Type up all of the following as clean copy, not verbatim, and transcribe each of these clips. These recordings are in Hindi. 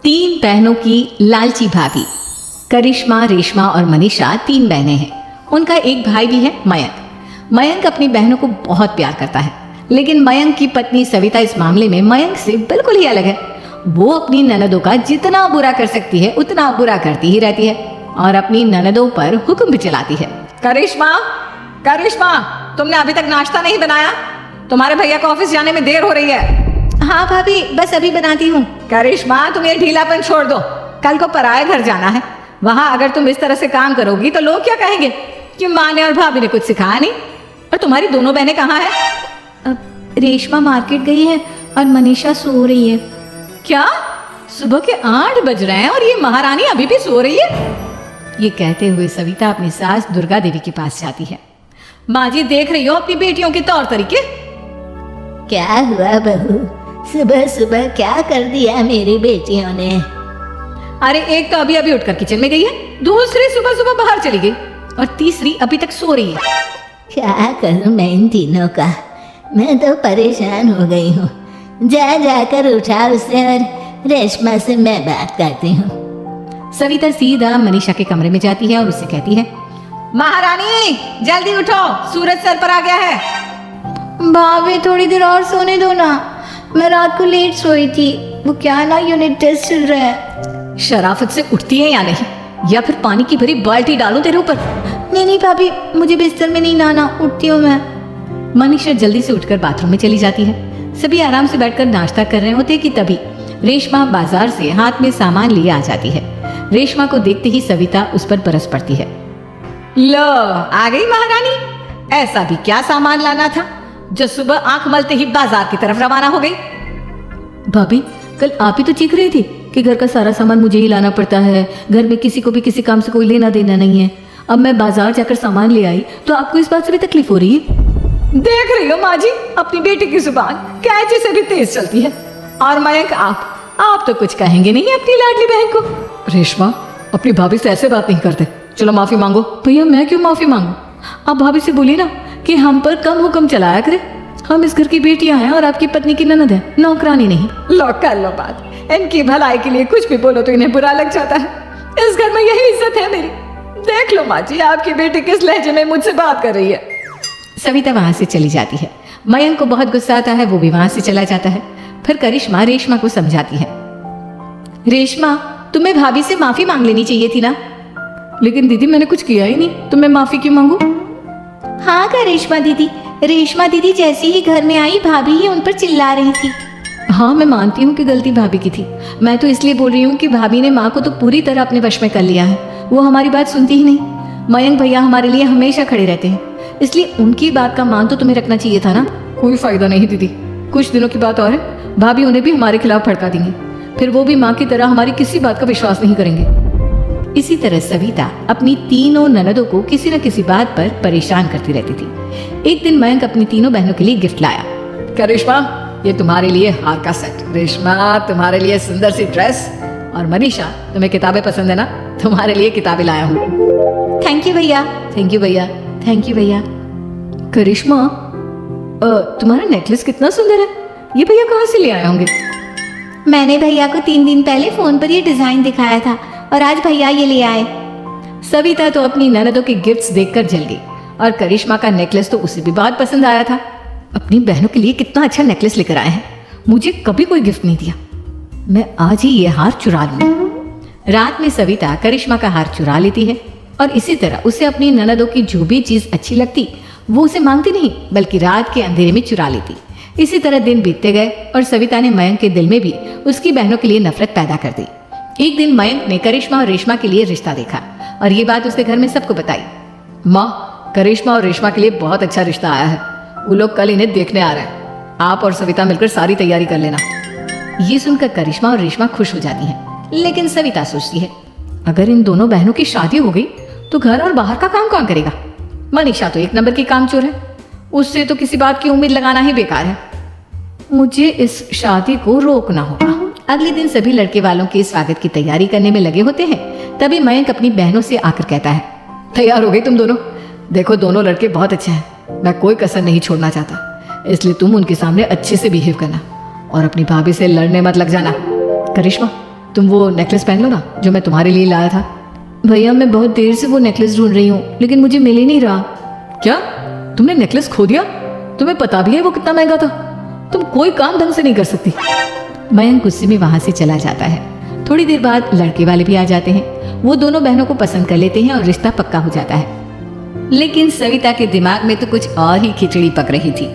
तीन बहनों की लालची भाभी। करिश्मा, रेशमा और मनीषा तीन बहनें हैं। उनका एक भाई भी है, मयंक। मयंक अपनी बहनों को बहुत प्यार करता है, लेकिन मयंक की पत्नी सविता इस मामले में मयंक से बिल्कुल ही अलग है। वो अपनी ननदों का जितना बुरा कर सकती है उतना बुरा करती ही रहती है और अपनी ननदों पर हुक्म भी चलाती है। करिश्मा, करिश्मा, तुमने अभी तक नाश्ता नहीं बनाया? तुम्हारे भैया को ऑफिस जाने में देर हो रही है। हाँ भाभी, बस अभी बनाती हूँ। करिश्मा, तुम ये ढीलापन छोड़ दो। कल को पराये घर जाना है। वहां अगर तुम इस तरह से काम करोगी तो लोग क्या कहेंगे कि माँ ने और भाभी ने कुछ सिखाया नहीं। और तुम्हारी दोनों बहनें कहाँ हैं? रेशमा मार्केट गई है और मनीषा सो रही है। क्या? सुबह के 8 बज रहे हैं और ये महारानी अभी भी सो रही है? ये कहते हुए सविता अपनी सास दुर्गा देवी के पास जाती है। माँ जी, देख रही हो अपनी बेटियों के तौर तरीके? क्या हुआ बहू, सुबह सुबह क्या कर दिया मेरी बेटियों ने? अरे एक तो अभी अभी उठकर किचन में गई है, दूसरी सुबह सुबह बाहर चली गई और तीसरी अभी तक सो रही है। क्या करूं मैं इन तीनों का? मैं तो परेशान हो गई हूँ। जाकर उठा उसे और रेशमा से मैं बात करती हूँ। सविता सीधा मनीषा के कमरे में जाती है और उससे कहती है, महारानी जल्दी उठो, सूरज सर पर आ गया है। भाभी थोड़ी देर और सोने दो ना, मैं रात को लेट सोई थी। वो क्या ना यूनिट टेस्ट चल रहा है। शराफत से उठती है या नहीं, या फिर पानी की भरी बाल्टी डालूं तेरे ऊपर? नहीं भाभी, मुझे बिस्तर में नहीं नहाना, उठती हूँ मैं। मनीषा जल्दी से उठकर बाथरूम में चली जाती है। सभी आराम से बैठकर नाश्ता कर रहे होते कि तभी रेशमा बाजार से हाथ में सामान लिए आ जाती है। रेशमा को देखते ही सविता उस पर बरस पड़ती है। लो, आ गई महारानी। ऐसा भी क्या सामान लाना था जो सुबह आंख मलते ही बाजार की तरफ रवाना हो गई? भाभी, कल आप ही तो चीख रही थी कि घर का सारा सामान मुझे ही लाना पड़ता है, घर में किसी को भी किसी काम से कोई लेना देना नहीं है। अब मैं बाजार जाकर सामान ले आई तो आपको इस बात से भी तकलीफ हो रही है? देख रही हो माँ जी, अपनी बेटी की जुबान कैंची से भी तेज चलती है। और मयंक, आप तो कुछ कहेंगे नहीं अपनी लाडली बहन को? रेशमा, अपनी भाभी से ऐसे बात नहीं करते। चलो माफी मांगो। भैया, मैं क्यों माफी मांगू? आप भाभी से बोली ना कि हम पर कम हुक्म चलाया करे। हम इस घर की बेटियां हैं और आपकी पत्नी की ननद है, नौकरानी नहीं। लो कर लो बात। इनकी भलाई के लिए कुछ भी बोलो तो इन्हें बुरा लग जाता है। इस घर में यही इज्जत है मेरी। देख लो माँ जी, आपकी बेटी किस लहजे में मुझसे बात कर रही है। सविता वहां से चली जाती है। मयंक को बहुत गुस्सा आता है, वो भी वहां से चला जाता है। फिर करिश्मा रेशमा को समझाती है, रेशमा, तुम्हें भाभी से माफी मांग लेनी चाहिए थी ना। लेकिन दीदी, मैंने कुछ किया ही नहीं, तो मैं माफी क्यों मांगू? हाँ करिश्मा दीदी, रेशमा दीदी जैसे ही घर में आई भाभी ही उन पर चिल्ला रही थी। हाँ, मैं मानती हूँ कि गलती भाभी की थी। मैं तो इसलिए बोल रही हूँ कि भाभी ने माँ को तो पूरी तरह अपने वश में कर लिया है। वो हमारी बात सुनती ही नहीं। मयंक भैया हमारे लिए हमेशा खड़े रहते हैं, इसलिए उनकी बात का मान तो तुम्हें रखना चाहिए था ना। कोई फायदा नहीं दीदी, कुछ दिनों की बात और है, भाभी उन्हें भी हमारे खिलाफ भड़का देंगी। फिर वो भी माँ की तरह हमारी किसी बात का विश्वास नहीं करेंगे। इसी तरह सविता अपनी तीनों ननदों को किसी न किसी बात पर परेशान करती रहती थी। एक दिन मयंक अपनी तीनों बहनों के लिए गिफ्ट लाया। करिश्मा, ये तुम्हारे लिए हार का सेट। रेशमा, तुम्हारे लिए सुंदर सी ड्रेस। और मनीषा, तुम्हें किताबें पसंद है ना, तुम्हारे लिए किताबें लाया हूँ। थैंक यू भैया। थैंक यू भैया। थैंक यू भैया। करिश्मा, तुम्हारा नेकलेस कितना सुंदर है, ये भैया कहाँ से ले आए होंगे? मैंने भैया को 3 दिन पहले फोन पर ये डिजाइन दिखाया था और आज भैया ये ले आए। सविता तो अपनी ननदों के गिफ्ट्स देखकर जल गई और करिश्मा का नेकलेस तो उसे भी बहुत पसंद आया था। अपनी बहनों के लिए कितना अच्छा नेकलेस लेकर आए हैं, मुझे कभी कोई गिफ्ट नहीं दिया। मैं आज ही ये हार चुरा लूंगी। रात में सविता करिश्मा का हार चुरा लेती है और इसी तरह उसे अपनी ननदों की जो भी चीज अच्छी लगती वो उसे मांगती नहीं, बल्कि रात के अंधेरे में चुरा लेती। इसी तरह दिन बीतते गए और सविता ने मयंक के दिल में भी उसकी बहनों के लिए नफरत पैदा कर दी। एक दिन मयंक ने करिश्मा और रेशमा के लिए रिश्ता देखा और ये बात उसने घर में सबको बताई। माँ, करिश्मा और रेशमा के लिए बहुत अच्छा रिश्ता आया है। वो लोग कल इन्हें देखने आ रहे हैं। आप और सविता मिलकर सारी तैयारी कर लेना। ये सुनकर करिश्मा और रेशमा खुश हो जाती हैं, लेकिन सविता सोचती है, अगर इन दोनों बहनों की शादी हो गई तो घर और बाहर का काम कौन करेगा? मनीषा तो एक नंबर की कामचोर है, उससे तो किसी बात की उम्मीद लगाना ही बेकार है। मुझे इस शादी को रोकना होगा। अगले दिन सभी लड़के वालों के स्वागत की तैयारी करने में लगे होते हैं। तभी मयंक अपनी बहनों से आकर कहता है, तैयार हो गई तुम दोनों? देखो, दोनों लड़के बहुत अच्छे हैं, मैं कोई कसर नहीं छोड़ना चाहता, इसलिए तुम उनके सामने अच्छे से बिहेव करना और अपनी भाभी से लड़ने मत लग जाना। करिश्मा, तुम वो नेकलेस पहन लो ना जो मैं तुम्हारे लिए लाया था। भैया मैं बहुत देर से वो नेकलेस ढूंढ रही हूँ लेकिन मुझे मिल ही नहीं रहा। क्या तुमने नेकलेस खो दिया? तुम्हें पता भी है वो कितना महंगा था? तुम कोई काम ढंग से नहीं कर सकती। मयंक गुस्से में वहां से चला जाता है। थोड़ी देर बाद लड़के वाले भी आ जाते हैं। वो दोनों बहनों को पसंद कर लेते हैं और रिश्ता पक्का हो जाता है। लेकिन सविता के दिमाग में तो कुछ और ही खिचड़ी पक रही थी।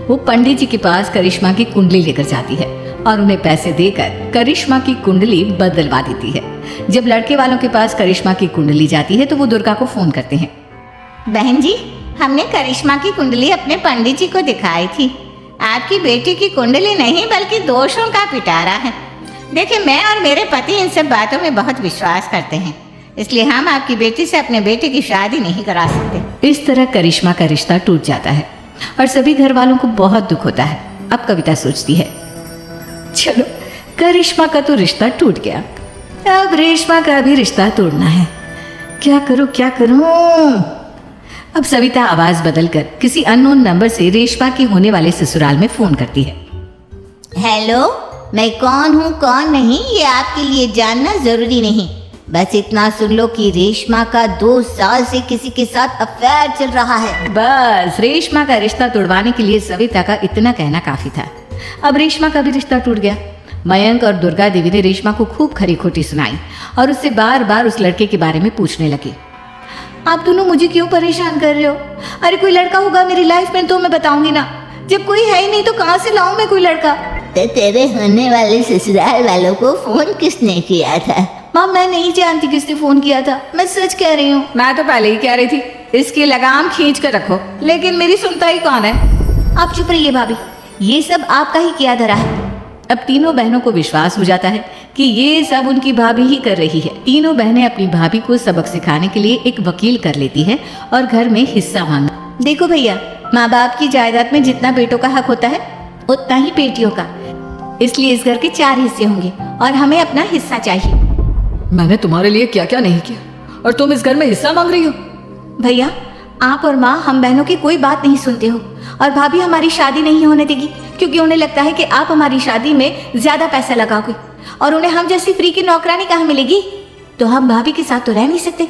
वो पंडित जी के पास करिश्मा की कुंडली लेकर जाती है और उन्हें पैसे देकर करिश्मा की कुंडली बदलवा देती है। जब लड़के वालों के पास करिश्मा की कुंडली जाती है तो वो दुर्गा को फोन करते हैं। बहन जी, हमने करिश्मा की कुंडली अपने पंडित जी को दिखाई थी। आपकी बेटी की कुंडली नहीं बल्कि दोषों का पिटारा है। देखिए, मैं और मेरे पति इन सब बातों में बहुत विश्वास करते हैं, इसलिए हम आपकी बेटी से अपने बेटे की शादी नहीं करा सकते। इस तरह करिश्मा का रिश्ता टूट जाता है और सभी घर वालों को बहुत दुख होता है। अब कविता सोचती है, चलो करिश्मा का तो रिश्ता टूट गया, अब रेशमा का भी रिश्ता तोड़ना है। क्या करूं क्या करूं? अब सविता आवाज बदलकर किसी अननोन नंबर से रेशमा के होने वाले ससुराल में फोन करती है। हेलो, मैं कौन हूँ कौन नहीं ये आपके लिए जानना जरूरी नहीं। बस इतना सुन लो कि रेशमा का 2 साल से किसी के साथ अफेयर चल रहा है। बस रेशमा का रिश्ता तोड़वाने के लिए सविता का इतना कहना काफी था। अब रेशमा का भी रिश्ता टूट गया। मयंक और दुर्गा देवी ने रेशमा को खूब खरी खोटी सुनाई और उससे बार बार उस लड़के के बारे में पूछने लगे। आप दोनों मुझे क्यों परेशान कर रहे हो? अरे कोई लड़का होगा मेरी लाइफ में तो मैं बताऊंगी ना। जब कोई है ही नहीं तो कहाँ से लाऊं मैं कोई लड़का? तो तेरे होने वाले ससुराल वालों को फोन किसने किया था? माँ मैं नहीं जानती किसने फोन किया था, मैं सच कह रही हूँ। मैं तो पहले ही कह रही थी इसकी लगाम खींच कर रखो, लेकिन मेरी सुनता ही कौन है। आप चुप रहिए भाभी, ये सब आपका ही किया धरा है। अब तीनों बहनों को विश्वास हो जाता है कि ये सब उनकी भाभी ही कर रही है। तीनों बहनें अपनी भाभी को सबक सिखाने के लिए एक वकील कर लेती है और घर में हिस्सा मांगा। देखो भैया, माँ बाप की जायदाद में जितना बेटों का हक होता है उतना ही बेटियों का, इसलिए इस घर के 4 हिस्से होंगे और हमें अपना हिस्सा चाहिए। मैंने तुम्हारे लिए क्या क्या नहीं किया और तुम इस घर में हिस्सा मांग रही हो? भैया, आप और माँ हम बहनों की कोई बात नहीं सुनते हो और भाभी हमारी शादी नहीं होने देगी क्योंकि उन्हें लगता है कि आप हमारी शादी में ज्यादा पैसा लगाओगे और उन्हें हम जैसी फ्री की नौकरानी कहाँ मिलेगी। तो हम भाभी के साथ तो रह नहीं सकते,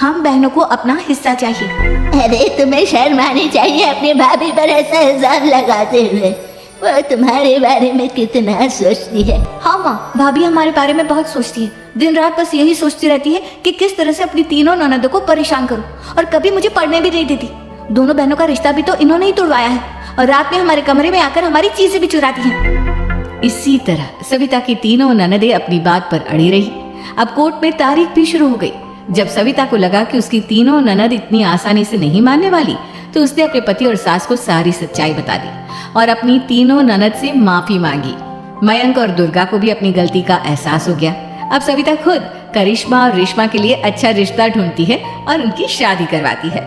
हम बहनों को अपना हिस्सा चाहिए। अरे तुम्हें शर्म आनी चाहिए अपनी भाभी पर ऐसा इल्जाम लगाते हुए। वो तुम्हारे बारे में कितना सोचती है। हाँ माँ, भाभी हमारे बारे में बहुत सोचती है। दिन रात बस यही सोचती रहती है कि किस तरह से अपनी तीनों ननदों को परेशान करूं और कभी मुझे पढ़ने भी नहीं देती। दोनों बहनों का रिश्ता भी तो इन्होंने ही तोड़वाया है और रात में हमारे कमरे में आकर हमारी चीजें भी चुराती हैं। इसी तरह सविता की तीनों ननदें अपनी बात पर अड़ी रही। अब कोर्ट में तारीख भी शुरू हो गई। जब सविता को लगा कि उसकी तीनों ननद इतनी आसानी से नहीं मानने वाली तो उसने अपने पति और सास को सारी सच्चाई बता दी और अपनी तीनों ननद से माफी मांगी। मयंक और दुर्गा को भी अपनी गलती का एहसास हो गया। अब सविता खुद करिश्मा और रेशमा के लिए अच्छा रिश्ता ढूंढती है और उनकी शादी करवाती है।